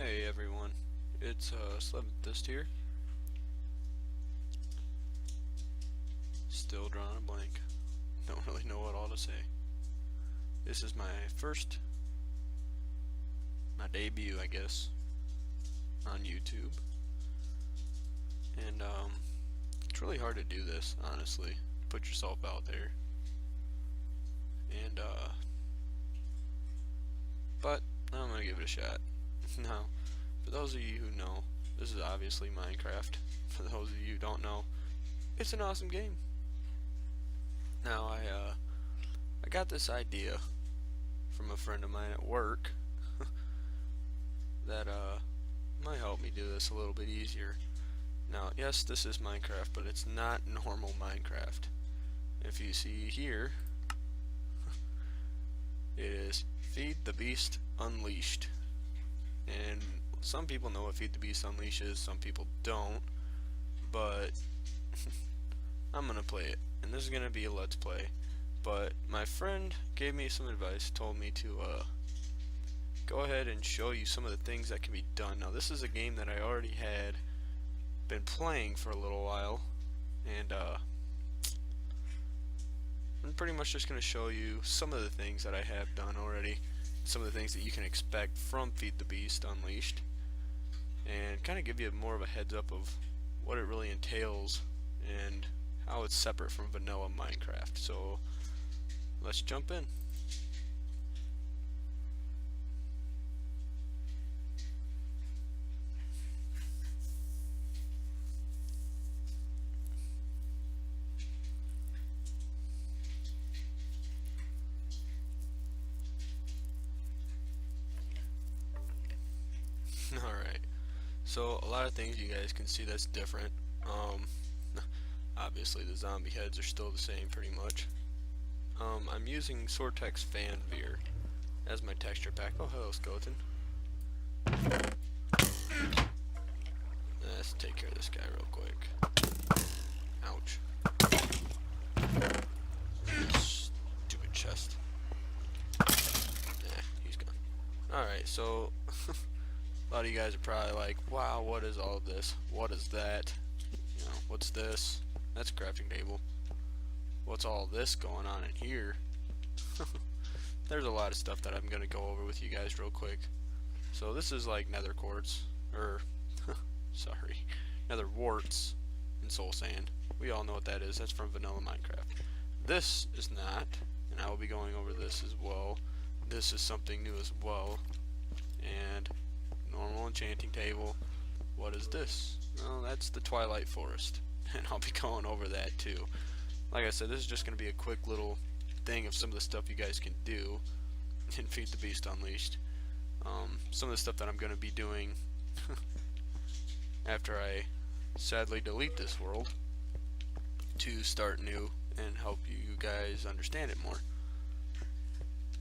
Hey everyone, it's Sleventhist here. Still drawing a blank. Don't really know what all to say. This is my debut, I guess, on YouTube. And it's really hard to do this, honestly. Put yourself out there. And but I'm gonna give it a shot. Now, for those of you who know, this is obviously Minecraft. For those of you who don't know, it's an awesome game. Now I got this idea from a friend of mine at work that might help me do this a little bit easier. Now, yes, this is Minecraft, but it's not normal Minecraft. If you see here, it is Feed the Beast Unleashed. And some people know what Feed the Beast Unleashed is, some people don't, but I'm gonna play it, and this is gonna be a let's play. But my friend gave me some advice, told me to go ahead and show you some of the things that can be done. Now, this is a game that I already had been playing for a little while, and I'm pretty much just gonna show you some of the things that I have done already, some of the things that you can expect from Feed the Beast Unleashed, and kind of give you more of a heads up of what it really entails and how it's separate from vanilla Minecraft. So let's jump in. Alright, so a lot of things you guys can see that's different. Obviously the zombie heads are still the same pretty much. I'm using Sortex Fan Veer as my texture pack. Oh, hello, skeleton. Let's take care of this guy real quick. Ouch. Stupid chest. Nah, he's gone. Alright, so a lot of you guys are probably like, wow, what is all of this? What is that? You know, what's this? That's a crafting table. What's all this going on in here? There's a lot of stuff that I'm going to go over with you guys real quick. So this is like nether quartz, or sorry, nether warts and soul sand. We all know what that is. That's from vanilla Minecraft. This is not, and I will be going over this as well. This is something new as well. And normal enchanting table. What is this? Well, that's the Twilight Forest, and I'll be going over that too. Like I said, this is just going to be a quick little thing of some of the stuff you guys can do in Feed the Beast Unleashed. Some of the stuff that I'm going to be doing after I sadly delete this world to start new and help you guys understand it more.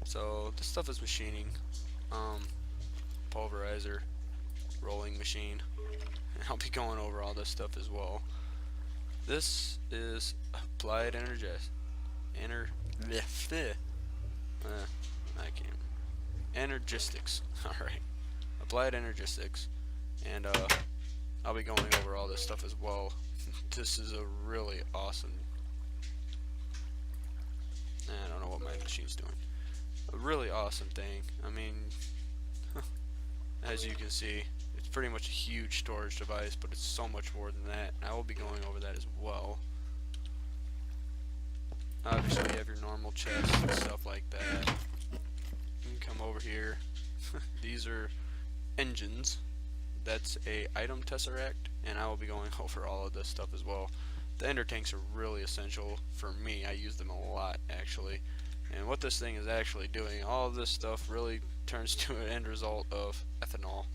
So this stuff is machining, pulverizer, rolling machine, and I'll be going over all this stuff as well. This is applied energistics. Alright. Applied energistics. And I'll be going over all this stuff as well. This is a really awesome, I don't know what my machine's doing. A really awesome thing. I mean, as you can see, it's pretty much a huge storage device, but it's so much more than that. I will be going over that as well. Obviously you have your normal chests and stuff like that. You can come over here. These are engines. That's a item tesseract, and I will be going over all of this stuff as well. The ender tanks are really essential for me. I use them a lot actually. And what this thing is actually doing, all of this stuff really turns to an end result of ethanol,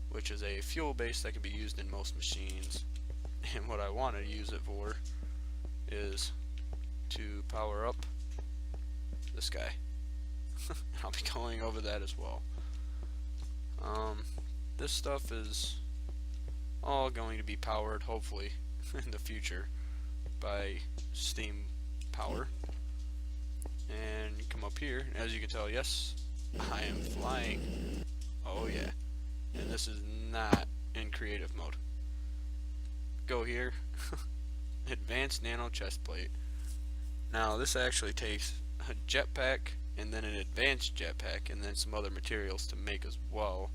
which is a fuel base that can be used in most machines. And what I want to use it for is to power up this guy. I'll be going over that as well. This stuff is all going to be powered, hopefully, in the future by steam power. And you come up here, and as you can tell, yes, I am flying. Oh yeah. And this is not in creative mode. Go here, advanced nano chest plate. Now this actually takes a jetpack and then an advanced jetpack and then some other materials to make as well.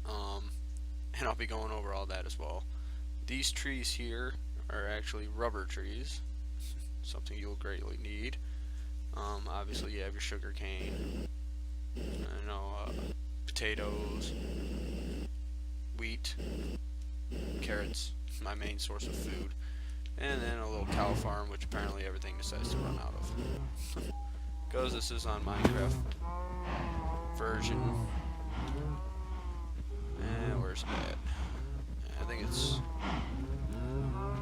And I'll be going over all that as well. These trees here are actually rubber trees, something you'll greatly need. Obviously you have your sugar cane, potatoes, wheat, carrots, my main source of food, and then a little cow farm, which apparently everything decides to run out of. Because this is on Minecraft version. And where's it at? I think it's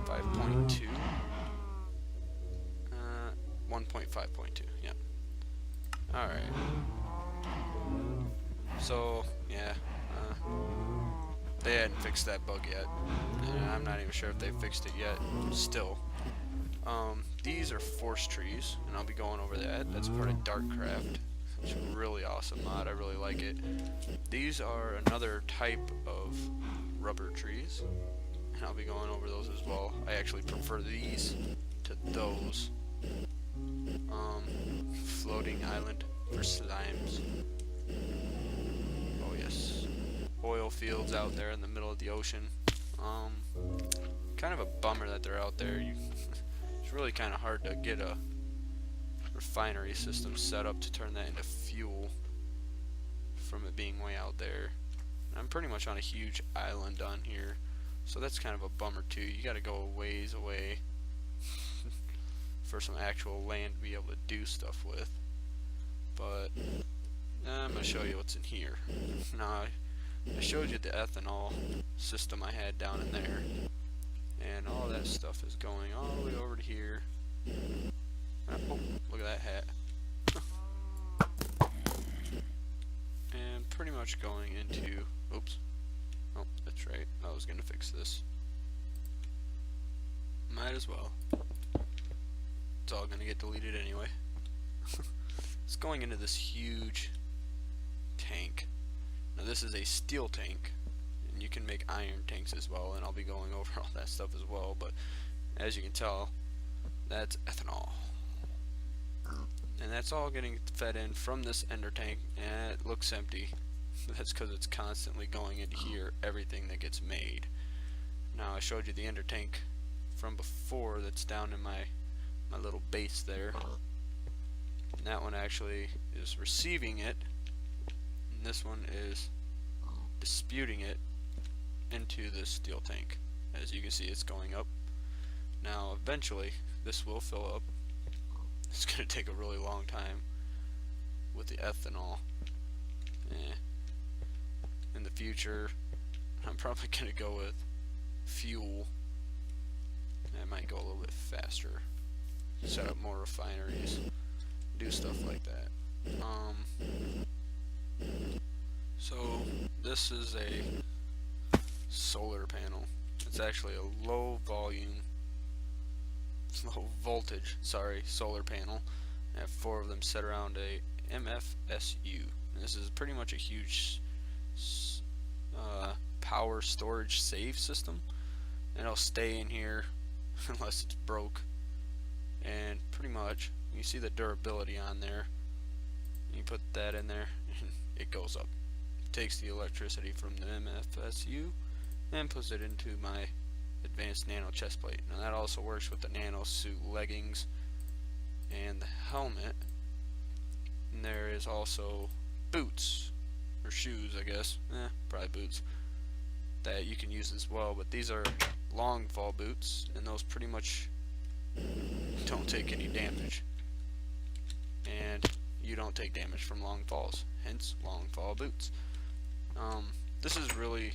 5.2. 1.5.2. Yep. Alright. So, yeah. They hadn't fixed that bug yet. And I'm not even sure if they fixed it yet. Still. These are forest trees, and I'll be going over that. That's part of Darkcraft. It's a really awesome mod. I really like it. These are another type of rubber trees, and I'll be going over those as well. I actually prefer these to those. Floating island for slimes. Oh yes. Oil fields out there in the middle of the ocean. Kind of a bummer that they're out there. It's really kind of hard to get a refinery system set up to turn that into fuel from it being way out there. I'm pretty much on a huge island on here, so that's kind of a bummer too. You gotta go a ways away for some actual land to be able to do stuff with. But I'm gonna show you what's in here. Now I showed you the ethanol system I had down in there, and all that stuff is going all the way over to here. Oh, look at that hat. And pretty much going into, oops, oh, that's right, I was gonna fix this. Might as well. It's all gonna get deleted anyway. It's going into this huge tank. Now this is a steel tank, and you can make iron tanks as well, and I'll be going over all that stuff as well, but as you can tell, that's ethanol. And that's all getting fed in from this ender tank, and it looks empty. That's because it's constantly going into here, everything that gets made. Now I showed you the ender tank from before that's down in my little base there. And that one actually is receiving it, and this one is disputing it into this steel tank. As you can see, it's going up. Now eventually this will fill up. It's going to take a really long time with the ethanol. In the future, I'm probably going to go with fuel. That might go a little bit faster. Set up more refineries. Do stuff like that. So this is a solar panel. It's actually a low voltage, solar panel. I have 4 of them set around a MFSU. And this is pretty much a huge power storage save system, and it'll stay in here unless it's broke. And pretty much you see the durability on there. You put that in there and it goes up. It takes the electricity from the MFSU and puts it into my advanced nano chest plate. Now that also works with the nano suit leggings and the helmet. And there is also boots, or shoes I guess, probably boots, that you can use as well, but these are long fall boots, and those pretty much don't take any damage, and you don't take damage from long falls, hence long fall boots. This is really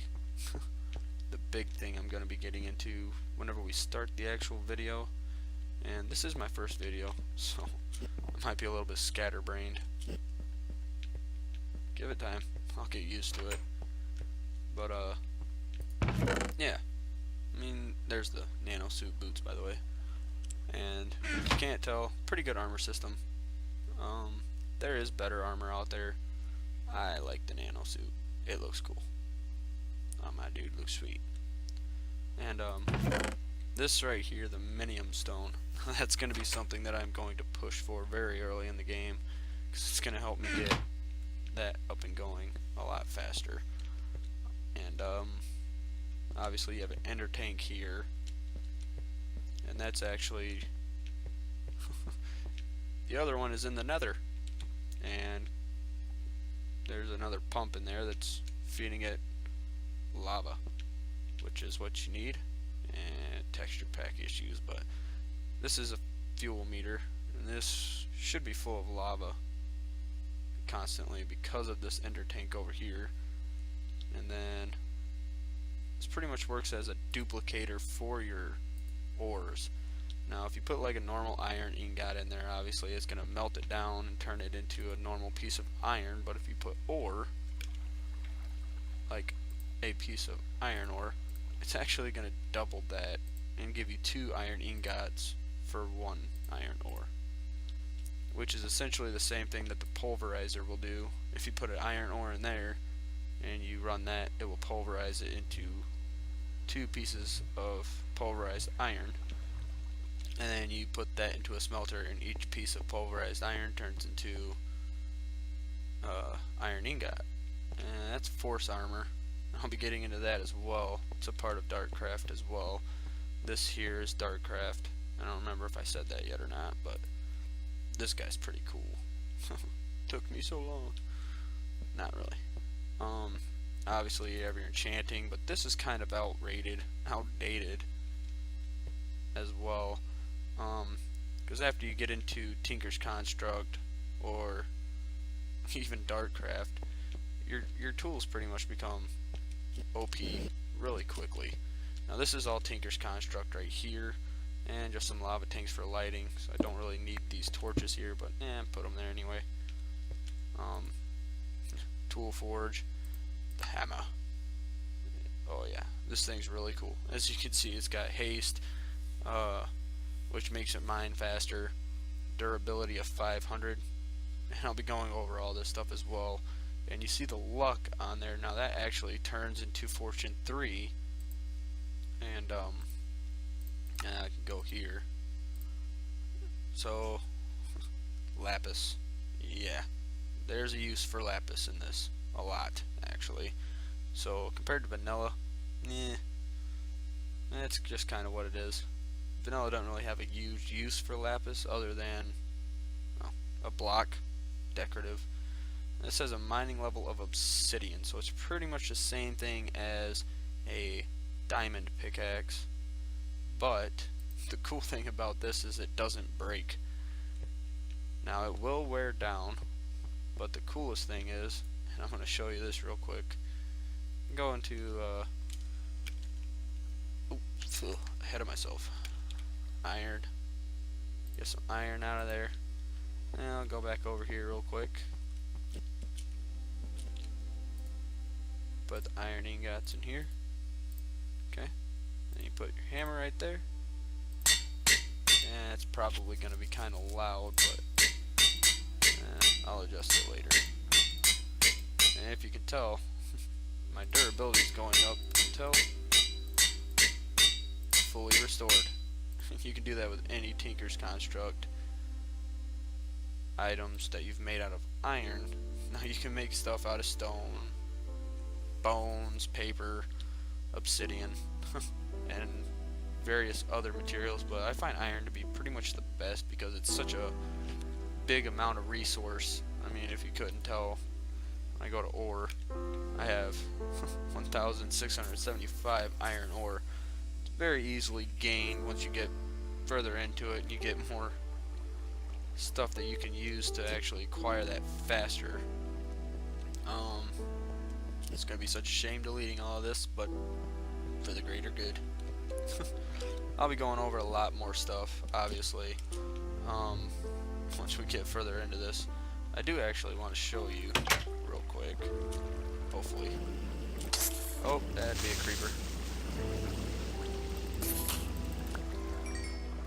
the big thing I'm going to be getting into whenever we start the actual video, and this is my first video, so I might be a little bit scatterbrained. Give it time, I'll get used to it. But yeah, I mean, there's the nano suit boots, by the way, and if you can't tell, pretty good armor system. There is better armor out there. I like the nano suit, it looks cool. Oh, my dude looks sweet. And this right here, the Minium Stone, that's going to be something that I'm going to push for very early in the game, because it's going to help me get that up and going a lot faster. And obviously you have an ender tank here, and that's actually the other one is in the nether, and there's another pump in there that's feeding it lava, which is what you need. And texture pack issues, but this is a fuel meter, and this should be full of lava constantly because of this ender tank over here. And then this pretty much works as a duplicator for your ores. Now if you put like a normal iron ingot in there, obviously it's going to melt it down and turn it into a normal piece of iron, but if you put ore, like a piece of iron ore, it's actually going to double that and give you 2 iron ingots for 1 iron ore, which is essentially the same thing that the pulverizer will do. If you put an iron ore in there and you run that, it will pulverize it into 2 pieces of pulverized iron, and then you put that into a smelter, and each piece of pulverized iron turns into iron ingot, and that's force armor. I'll be getting into that as well. It's a part of Darkcraft as well. This here is Darkcraft. I don't remember if I said that yet or not, but this guy's pretty cool. Took me so long. Not really. Obviously you have your enchanting, but this is kind of outdated as well. Because after you get into Tinker's Construct or even Darkcraft, your tools pretty much become OP really quickly. Now this is all Tinker's Construct right here, and just some lava tanks for lighting, so I don't really need these torches here, but put them there anyway. Tool Forge, the hammer. Oh yeah, this thing's really cool. As you can see, it's got haste, which makes it mine faster, durability of 500, and I'll be going over all this stuff as well. And you see the luck on there. Now that actually turns into Fortune 3, and I can go here. So lapis, yeah, there's a use for lapis in this, a lot actually. So compared to vanilla, that's just kind of what it is. Vanilla doesn't really have a huge use for lapis other than a block, decorative. This says a mining level of obsidian, so it's pretty much the same thing as a diamond pickaxe, but the cool thing about this is it doesn't break. Now it will wear down, but the coolest thing is, and I'm going to show you this real quick, go into ahead of myself, iron, get some iron out of there, and I'll go back over here real quick. Put the iron ingots in here. Okay. Then you put your hammer right there. And it's probably going to be kind of loud, but I'll adjust it later. And if you can tell, my durability is going up until fully restored. You can do that with any Tinker's Construct items that you've made out of iron. Now you can make stuff out of stone, bones, paper, obsidian, and various other materials, but I find iron to be pretty much the best because it's such a big amount of resource. I mean, if you couldn't tell, when I go to ore, I have 1,675 iron ore. It's very easily gained once you get further into it and you get more stuff that you can use to actually acquire that faster. It's going to be such a shame deleting all of this, but for the greater good. I'll be going over a lot more stuff, obviously, once we get further into this. I do actually want to show you real quick, hopefully. Oh, that'd be a creeper.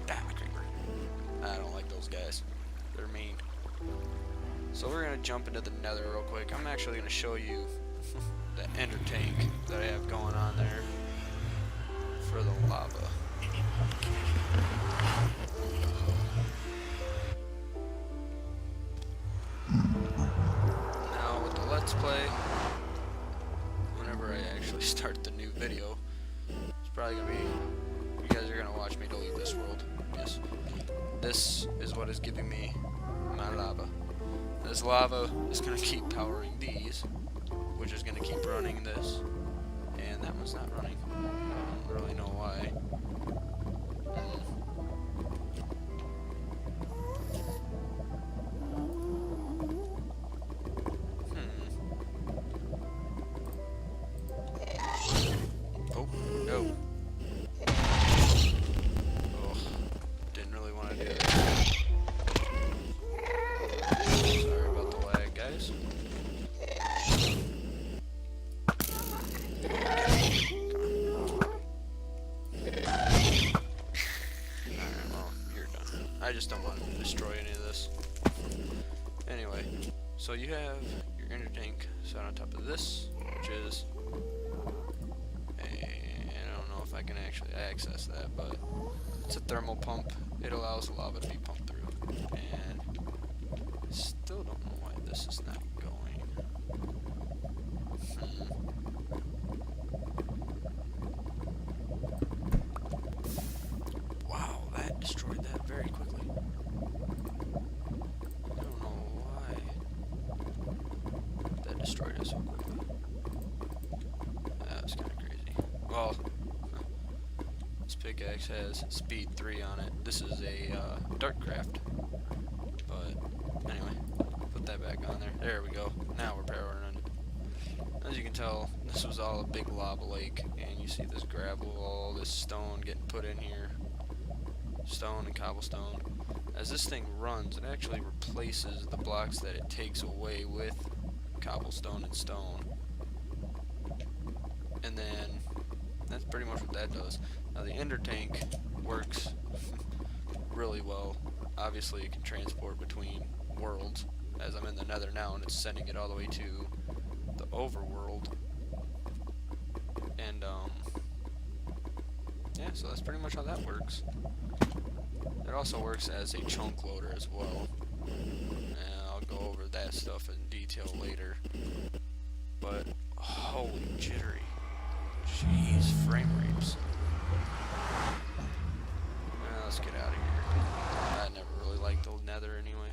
Damn, a creeper. I don't like those guys. They're mean. So we're going to jump into the nether real quick. I'm actually going to show you the ender tank that I have going actually start the new video. It's probably gonna be, you guys are gonna watch me delete this world. Yes. This is what is giving me my lava. This lava is gonna keep powering these, which is gonna keep running this. And that one's not running. I don't really know why. Oh, no. Oh, didn't really want to do that. Sorry about the lag, guys. Alright, well, you're done. I just don't want to destroy any of this. Anyway, so you have your inner tank set on top of this, which is I don't know if I can actually access that, but it's a thermal pump. It allows lava to be pumped through, and I still don't know why this is not going. Wow, that destroyed that very quickly. I don't know why that destroyed it so quickly. That was kind of crazy. Well, this pickaxe has speed 3 on it. This is a Darkcraft. But anyway, put that back on there. There we go. Now we're powering it. As you can tell, this was all a big lava lake, and you see this gravel, all this stone getting put in here. Stone and cobblestone. As this thing runs, it actually replaces the blocks that it takes away with cobblestone and stone. And then that's pretty much what that does. Now the ender tank works really well. Obviously it can transport between worlds, as I'm in the nether now and it's sending it all the way to the overworld. And yeah, so that's pretty much how that works. It also works as a chunk loader as well. And I'll go over that stuff in detail later. But holy jittery. Jeez, frame rates. Let's get out of here. I never really liked the nether anyway.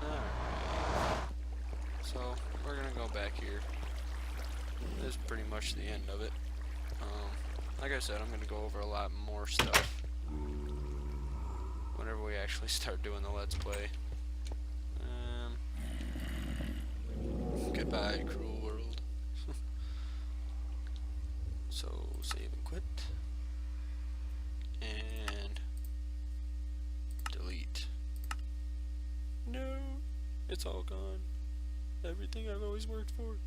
Alright. So, we're gonna go back here. This is pretty much the end of it. Like I said, I'm gonna go over a lot more stuff whenever we actually start doing the Let's Play. Goodbye, cruel world. So, save and quit. And delete. No, it's all gone. Everything I've always worked for.